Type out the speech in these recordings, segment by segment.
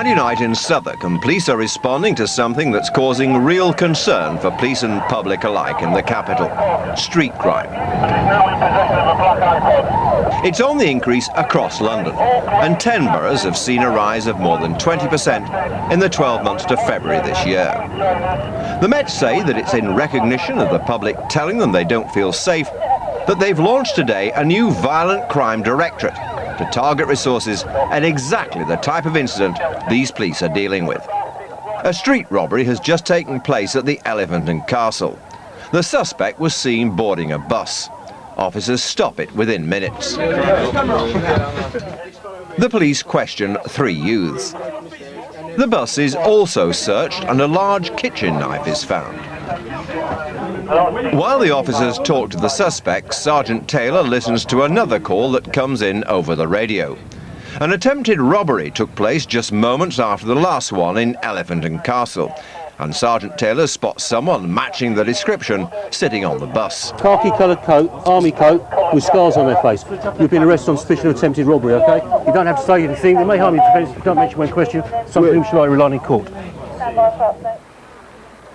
Friday night in Southwark, and police are responding to something that's causing real concern for police and public alike in the capital: street crime. It's on the increase across London, and 10 boroughs have seen a rise of more than 20% in the 12 months to February this year. The Met say that it's in recognition of the public telling them they don't feel safe that they've launched today a new violent crime directorate to target resources at exactly the type of incident these police are dealing with. A street robbery has just taken place at the Elephant and Castle. The suspect was seen boarding a bus. Officers stop it within minutes. The police question 3 youths. The bus is also searched and a large kitchen knife is found. While the officers talk to the suspects, Sergeant Taylor listens to another call that comes in over the radio. An attempted robbery took place just moments after the last one in Elephant and Castle, and Sergeant Taylor spots someone matching the description sitting on the bus. Khaki-coloured coat, army coat, with scars on their face. You've been arrested on suspicion of attempted robbery, OK? You don't have to say anything. They may harm your defence if you don't mention when questioned. Some of whom shall I rely on in court.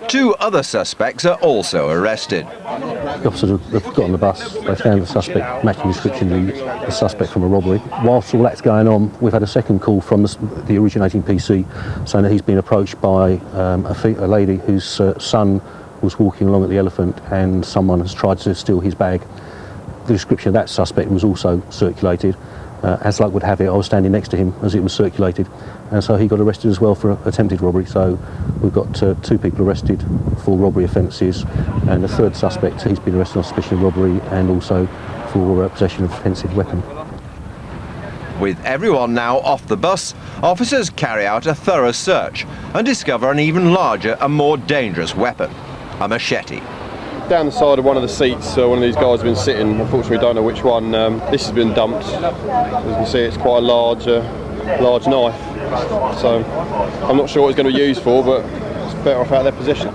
2 other suspects are also arrested. The officers have got on the bus. They found the suspect matching the description of the suspect from a robbery. Whilst all that's going on, we've had a second call from the originating PC saying that he's been approached by a lady whose son was walking along at the Elephant and someone has tried to steal his bag. The description of that suspect was also circulated. As luck would have it, I was standing next to him as it was circulated, and so he got arrested as well for attempted robbery. So we've got 2 people arrested for robbery offences, and the 3rd suspect, he's been arrested on suspicion of robbery and also for possession of offensive weapon. With everyone now off the bus, officers carry out a thorough search and discover an even larger and more dangerous weapon: a machete. Down the side of one of the seats, one of these guys has been sitting. Unfortunately, we don't know which one. This has been dumped. As you can see, it's quite a large knife. So I'm not sure what it's going to be used for, but it's better off out of their position.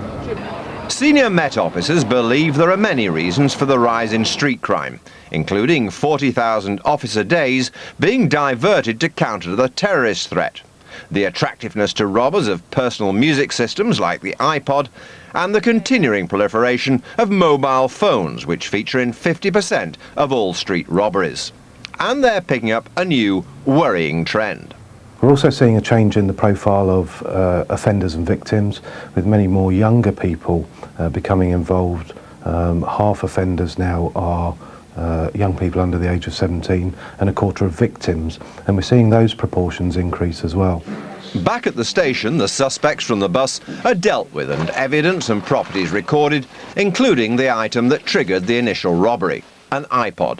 Senior Met officers believe there are many reasons for the rise in street crime, including 40,000 officer days being diverted to counter the terrorist threat, the attractiveness to robbers of personal music systems like the iPod, and the continuing proliferation of mobile phones, which feature in 50% of all street robberies. And they're picking up a new, worrying trend. We're also seeing a change in the profile of offenders and victims, with many more younger people becoming involved. Half offenders now are young people under the age of 17, and a quarter of victims, and we're seeing those proportions increase as well. Back at the station, the suspects from the bus are dealt with and evidence and properties recorded, including the item that triggered the initial robbery, an iPod.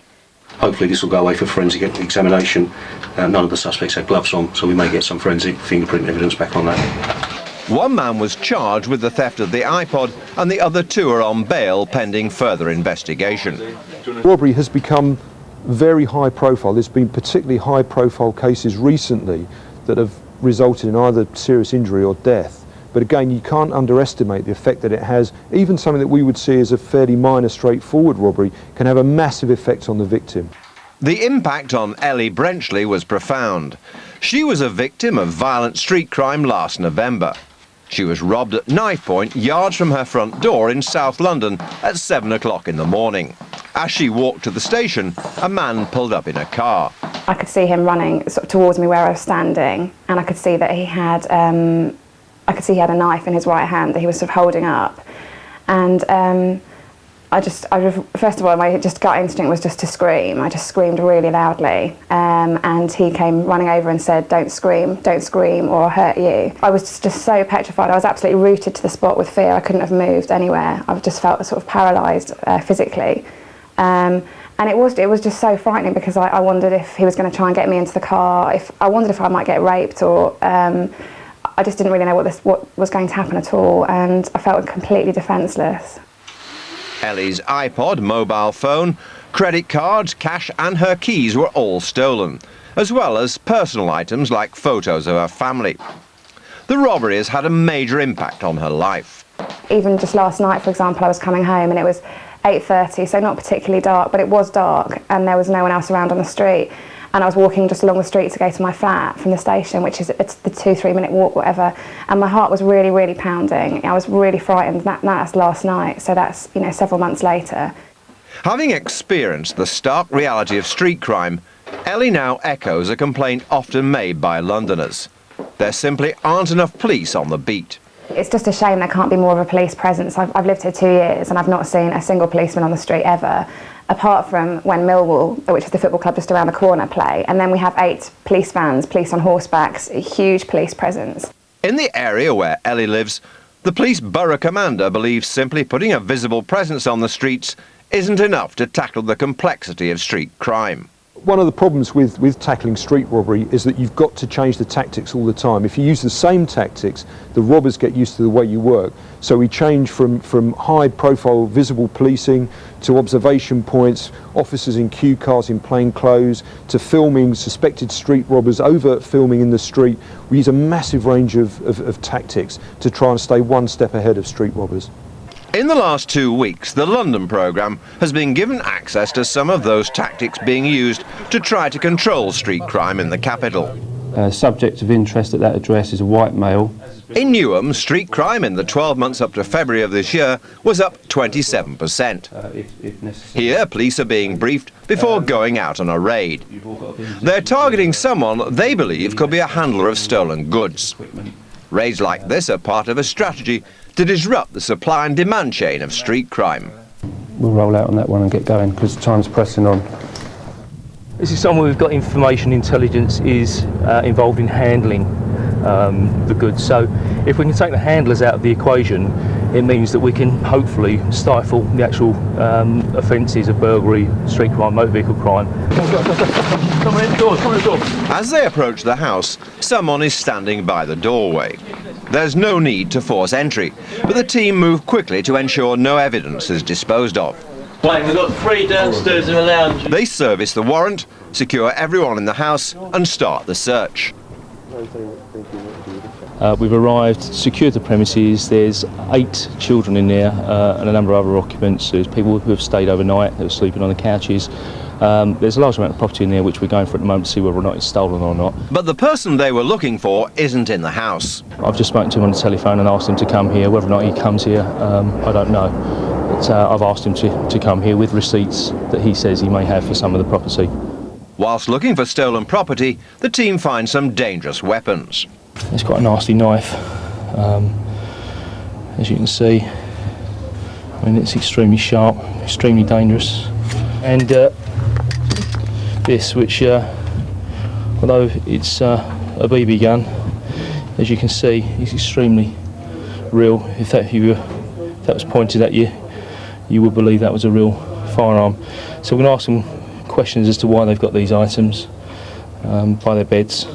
Hopefully this will go away for forensic examination. None of the suspects had gloves on, so we may get some forensic fingerprint evidence back on that. 1 man was charged with the theft of the iPod, and the other 2 are on bail pending further investigation. Robbery has become very high profile. There's been particularly high profile cases recently that have resulted in either serious injury or death. But again, you can't underestimate the effect that it has. Even something that we would see as a fairly minor, straightforward robbery can have a massive effect on the victim. The impact on Ellie Brenchley was profound. She was a victim of violent street crime last November. She was robbed at knife point, yards from her front door in South London at 7 o'clock in the morning. As she walked to the station, a man pulled up in a car. I could see him running sort of towards me where I was standing, and I could see that he had a knife in his right hand that he was sort of holding up. And first of all, my gut instinct was just to scream. I just screamed really loudly, and he came running over and said, don't scream, or I'll hurt you." I was just so petrified. I was absolutely rooted to the spot with fear. I couldn't have moved anywhere. I just felt sort of paralysed physically. And it was just so frightening, because I wondered if he was going to try and get me into the car. I wondered if I might get raped, or I just didn't really know what was going to happen at all, and I felt completely defenceless. Ellie's iPod, mobile phone, credit cards, cash and her keys were all stolen, as well as personal items like photos of her family. The robbery has had a major impact on her life. Even just last night, for example, I was coming home and it was 8:30, so not particularly dark, but it was dark, and there was no one else around on the street. and I was walking just along the street to go to my flat from the station, which is it's the 2-3 minute walk, whatever, and my heart was really, really pounding. I was really frightened. That's last night, so that's, you know, several months later. Having experienced the stark reality of street crime, Ellie now echoes a complaint often made by Londoners. There simply aren't enough police on the beat. It's just a shame there can't be more of a police presence. I've lived here 2 years and I've not seen a single policeman on the street ever, apart from when Millwall, which is the football club just around the corner, play. And then we have 8 police vans, police on horsebacks, a huge police presence. In the area where Ellie lives, the police borough commander believes simply putting a visible presence on the streets isn't enough to tackle the complexity of street crime. One of the problems with tackling street robbery is that you've got to change the tactics all the time. If you use the same tactics, the robbers get used to the way you work. So we change from high-profile visible policing to observation points, officers in queue cars in plain clothes, to filming suspected street robbers, overt filming in the street. We use a massive range of tactics to try and stay one step ahead of street robbers. In the last 2 weeks, the London programme has been given access to some of those tactics being used to try to control street crime in the capital. Subject of interest at that address is a white male. In Newham, street crime in the 12 months up to February of this year was up 27%. Here, police are being briefed before going out on a raid. They're targeting someone they believe could be a handler of stolen goods. Raids like this are part of a strategy to disrupt the supply and demand chain of street crime. We'll roll out on that one and get going because time's pressing on. This is someone we've got information intelligence is involved in handling the goods. So if we can take the handlers out of the equation, it means that we can hopefully stifle the actual offences of burglary, street crime, motor vehicle crime. Come in the door, come in the door. As they approach the house, someone is standing by the doorway. There's no need to force entry, but the team move quickly to ensure no evidence is disposed of. Right, we've got 3 downstairs in the lounge. They service the warrant, secure everyone in the house and start the search. We've arrived, secured the premises. There's 8 children in there and a number of other occupants. There's people who have stayed overnight, who are sleeping on the couches. There's a large amount of property in there which we're going for at the moment to see whether or not it's stolen or not. But the person they were looking for isn't in the house. I've just spoken to him on the telephone and asked him to come here. Whether or not he comes here, I don't know. But I've asked him to come here with receipts that he says he may have for some of the property. Whilst looking for stolen property, the team finds some dangerous weapons. It's quite a nasty knife, as you can see. I mean, it's extremely sharp, extremely dangerous. And this, which, although it's a BB gun, as you can see, is extremely real. If that was pointed at you, you would believe that was a real firearm. So we're going to ask them questions as to why they've got these items by their beds.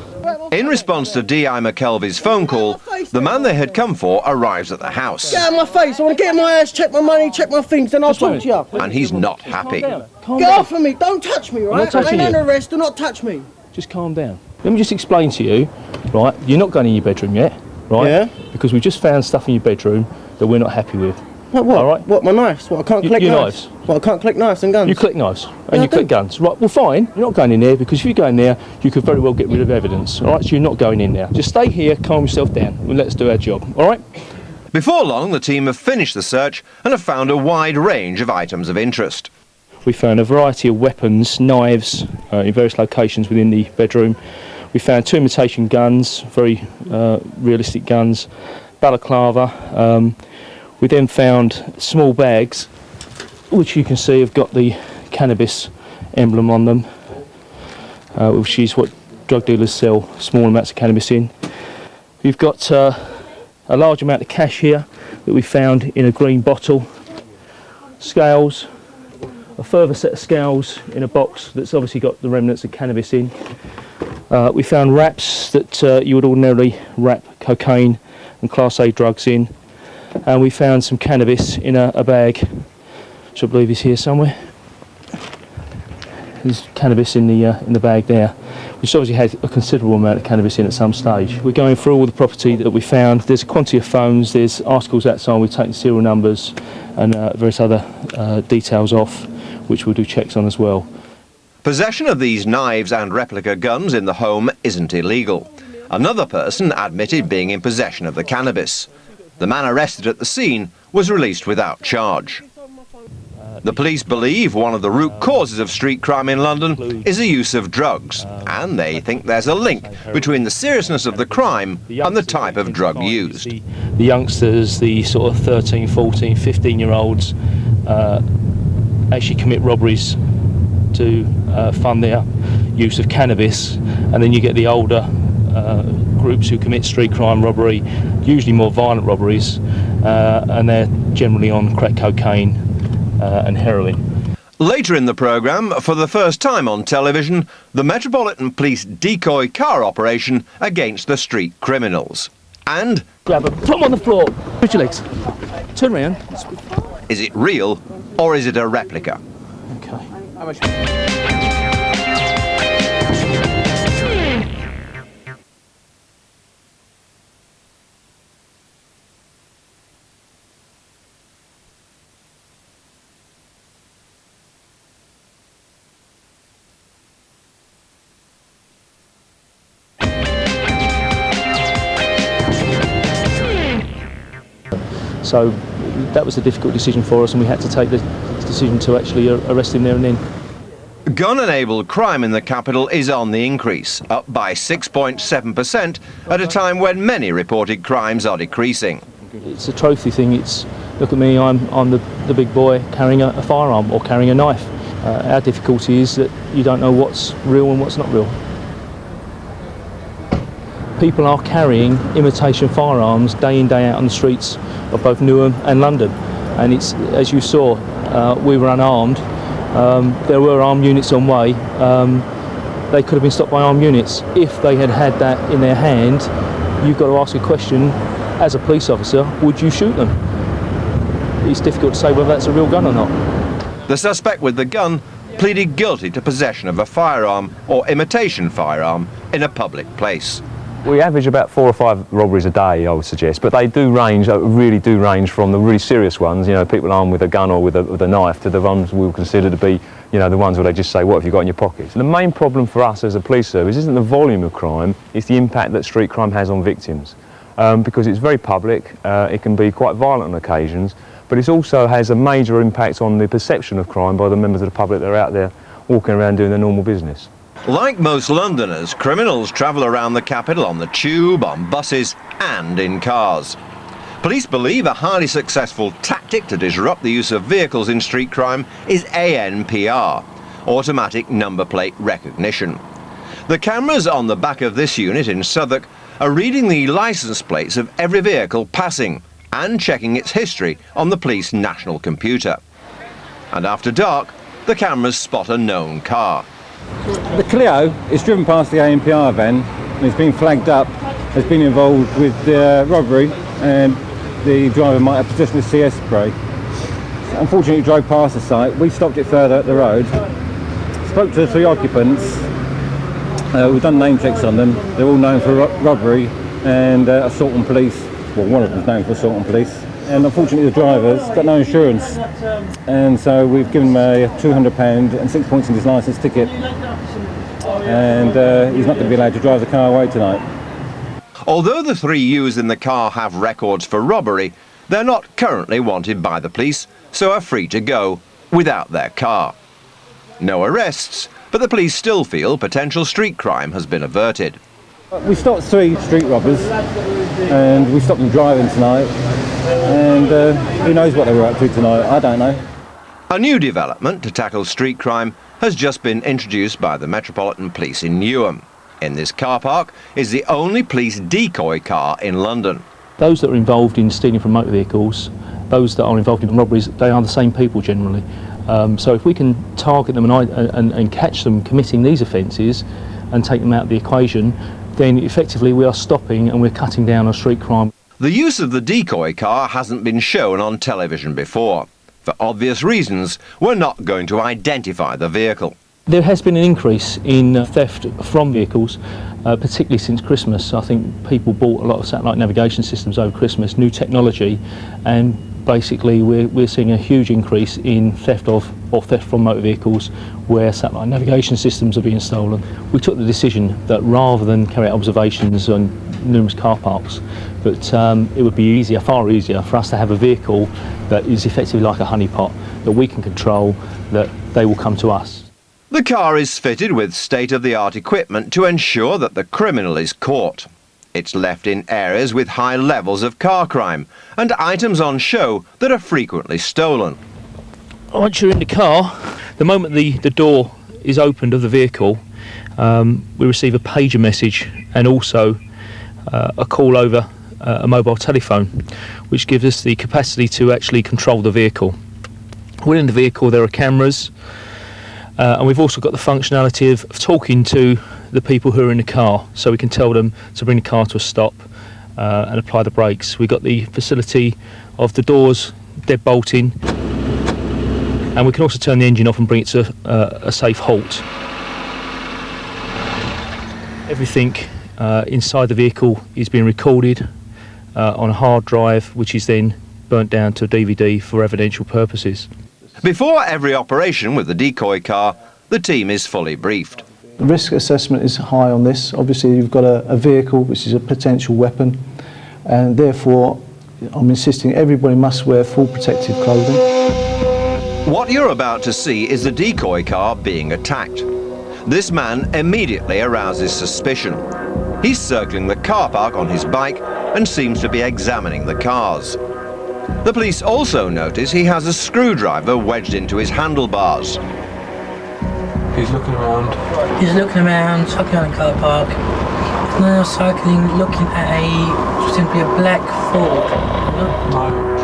In response to D.I. McKelvey's phone call, the man they had come for arrives at the house. Get out of my face, I want to get in my house, check my money, check my things, then I'll talk to you. And he's not happy. Get off of me, don't touch me, right? I'm under arrest, do not touch me. Just calm down. Let me just explain to you, right, you're not going in your bedroom yet, right? Yeah. Because we've just found stuff in your bedroom that we're not happy with. What? All right? What, my knives? What, I can't collect knives? What, I can't collect knives and guns? You collect knives and you collect guns. Right, well fine, you're not going in there because if you go in there, you could very well get rid of evidence. All right, so you're not going in there. Just stay here, calm yourself down and let's do our job, all right? Before long, the team have finished the search and have found a wide range of items of interest. We found a variety of weapons, knives in various locations within the bedroom. We found 2 imitation guns, very realistic guns, balaclava. We then found small bags, which you can see have got the cannabis emblem on them, which is what drug dealers sell small amounts of cannabis in. We've got a large amount of cash here that we found in a green bottle, scales, a further set of scales in a box that's obviously got the remnants of cannabis in. We found wraps that you would ordinarily wrap cocaine and Class A drugs in. And we found some cannabis in a bag, which I believe is here somewhere. There's cannabis in the bag there, which obviously had a considerable amount of cannabis in at some stage. We're going through all the property that we found. There's a quantity of phones, there's articles outside, we've taken serial numbers and various other details off, which we'll do checks on as well. Possession of these knives and replica guns in the home isn't illegal. Another person admitted being in possession of the cannabis. The man arrested at the scene was released without charge. The police believe one of the root causes of street crime in London is the use of drugs, and they think there's a link between the seriousness of the crime and the type of drug used. The youngsters, the sort of 13, 14, 15-year-olds actually commit robberies to fund their use of cannabis, and then you get the older groups who commit street crime robbery, usually more violent robberies, and they're generally on crack cocaine and heroin. Later in the programme, for the first time on television, the Metropolitan Police decoy car operation against the street criminals. And Grab them, put them on the floor, put your legs, turn around. is it real or is it a replica? Okay. So that was a difficult decision for us, and we had to take the decision to actually arrest him there and then. Gun-enabled crime in the capital is on the increase, up by 6.7% at a time when many reported crimes are decreasing. It's a trophy thing. It's, look at me, I'm the big boy carrying a firearm or carrying a knife. Our difficulty is that you don't know what's real and what's not real. People are carrying imitation firearms day in, day out on the streets of both Newham and London, and it's, as you saw, we were unarmed. There were armed units on way. They could have been stopped by armed units. If they had had that in their hand, you've got to ask a question, as a police officer, would you shoot them? It's difficult to say whether that's a real gun or not. The suspect with the gun pleaded guilty to possession of a firearm or imitation firearm in a public place. We average about 4 or 5 robberies a day, I would suggest, but they do range, really do range from the really serious ones, you know, people armed with a gun or with a knife, to the ones we would consider to be, you know, the ones where they just say, what have you got in your pockets? And the main problem for us as a police service isn't the volume of crime, it's the impact that street crime has on victims. Because it's very public, it can be quite violent on occasions, but it also has a major impact on the perception of crime by the members of the public that are out there walking around doing their normal business. Like most Londoners, criminals travel around the capital on the tube, on buses and in cars. Police believe a highly successful tactic to disrupt the use of vehicles in street crime is ANPR, automatic number plate recognition. The cameras on the back of this unit in Southwark are reading the licence plates of every vehicle passing and checking its history on the police national computer. And after dark, the cameras spot a known car. The Clio is driven past the ANPR van and it's been flagged up, has been involved with robbery, and the driver might have possession of CS spray. Unfortunately, drove past the site. We stopped it further up the road, spoke to the 3 occupants. We've done name checks on them. They're all known for robbery and assault on police. Well, one of them's known for assault on police. And unfortunately the driver's got no insurance, and so we've given him a £200 and 6 points in his licence ticket, and he's not going to be allowed to drive the car away tonight. Although the 3 used in the car have records for robbery, they're not currently wanted by the police, so are free to go without their car. No arrests, but the police still feel potential street crime has been averted. We stopped 3 street robbers, and we stopped them driving tonight, and who knows what they were up to tonight, I don't know. A new development to tackle street crime has just been introduced by the Metropolitan Police in Newham. In this car park is the only police decoy car in London. Those that are involved in stealing from motor vehicles, those that are involved in robberies, they are the same people generally. So if we can target them and catch them committing these offences and take them out of the equation, then effectively we are stopping and we're cutting down on street crime. The use of the decoy car hasn't been shown on television before. For obvious reasons, we're not going to identify the vehicle. There has been an increase in theft from vehicles, particularly since Christmas. I think people bought a lot of satellite navigation systems over Christmas, new technology, and basically we're seeing a huge increase in theft of or theft from motor vehicles where satellite navigation systems are being stolen. We took the decision that rather than carry out observations on numerous car parks, but it would be easier, far easier, for us to have a vehicle that is effectively like a honeypot that we can control, that they will come to us. The car is fitted with state-of-the-art equipment to ensure that the criminal is caught. It's left in areas with high levels of car crime and items on show that are frequently stolen. Once you're in the car, the moment the door is opened of the vehicle, we receive a pager message and also a call over a mobile telephone, which gives us the capacity to actually control the vehicle. Within the vehicle there are cameras, and we've also got the functionality of talking to the people who are in the car, so we can tell them to bring the car to a stop and apply the brakes. We've got the facility of the doors deadbolting, and we can also turn the engine off and bring it to a safe halt. Everything inside the vehicle is being recorded on a hard drive, which is then burnt down to a DVD for evidential purposes. Before every operation with the decoy car, the team is fully briefed. The risk assessment is high on this. Obviously you've got a vehicle which is a potential weapon, and therefore I'm insisting everybody must wear full protective clothing. What you're about to see is the decoy car being attacked. This man immediately arouses suspicion. He's circling the car park on his bike and seems to be examining the cars. The police also notice he has a screwdriver wedged into his handlebars. He's looking around. He's looking around, cycling around the car park. Now cycling, looking at simply a black Ford.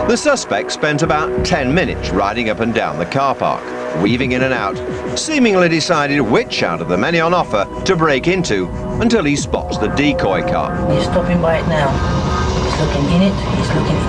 The suspect spent about 10 minutes riding up and down the car park, weaving in and out, seemingly decided which out of the many on offer to break into until he spots the decoy car. He's stopping by it now. He's looking in it, he's looking in it.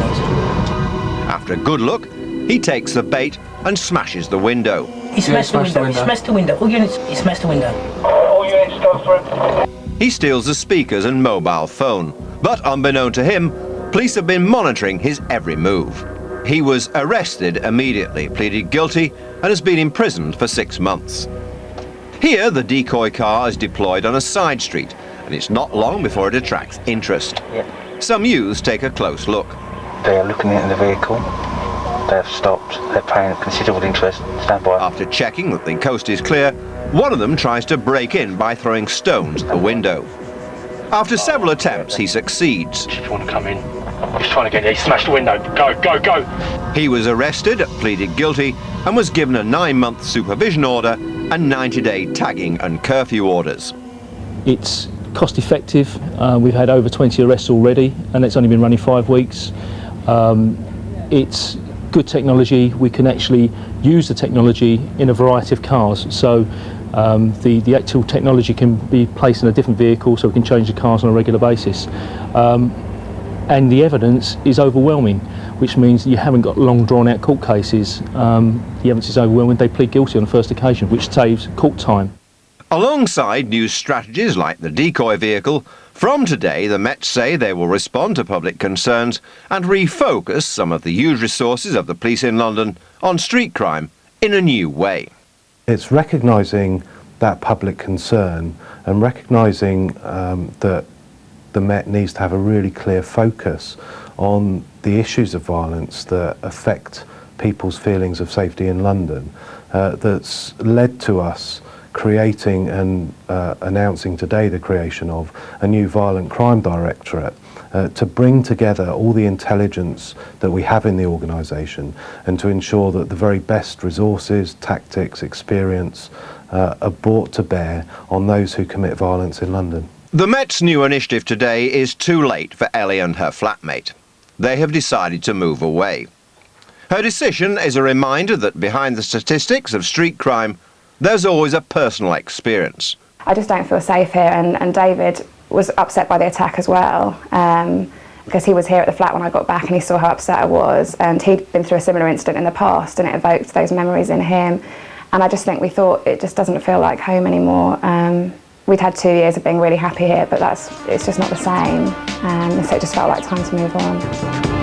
After a good look, he takes the bait and smashes the window. He smashed the window. He smashed the window. All units, he smashed the window. All units go through. He steals the speakers and mobile phone, but unbeknown to him, police have been monitoring his every move. He was arrested immediately, pleaded guilty, and has been imprisoned for 6 months. Here, the decoy car is deployed on a side street, and it's not long before it attracts interest. Some youths take a close look. They are looking into the vehicle. They have stopped. They're paying considerable interest. Stand by. After checking that the coast is clear, one of them tries to break in by throwing stones at the window. After several attempts, he succeeds. If you want to come in, he's trying to get in. He smashed the window. Go, go, go. He was arrested, pleaded guilty, and was given a 9-month supervision order and 90-day tagging and curfew orders. It's cost effective. We've had over 20 arrests already, and it's only been running 5 weeks. It's good technology. We can actually use the technology in a variety of cars. So the actual technology can be placed in a different vehicle, so we can change the cars on a regular basis. And the evidence is overwhelming, which means you haven't got long drawn-out court cases. The evidence is overwhelming. They plead guilty on the first occasion, which saves court time. Alongside new strategies like the decoy vehicle, from today the Met say they will respond to public concerns and refocus some of the huge resources of the police in London on street crime in a new way. It's recognising that public concern and recognising that the Met needs to have a really clear focus on the issues of violence that affect people's feelings of safety in London, that's led to us creating and announcing today the creation of a new violent crime directorate to bring together all the intelligence that we have in the organisation and to ensure that the very best resources, tactics, experience are brought to bear on those who commit violence in London. The Met's new initiative today is too late for Ellie and her flatmate. They have decided to move away. Her decision is a reminder that behind the statistics of street crime, there's always a personal experience. I just don't feel safe here, and David was upset by the attack as well, because he was here at the flat when I got back and he saw how upset I was, and he'd been through a similar incident in the past and it evoked those memories in him, and I just think we thought it just doesn't feel like home anymore. We'd had 2 years of being really happy here, but it's just not the same, so it just felt like time to move on.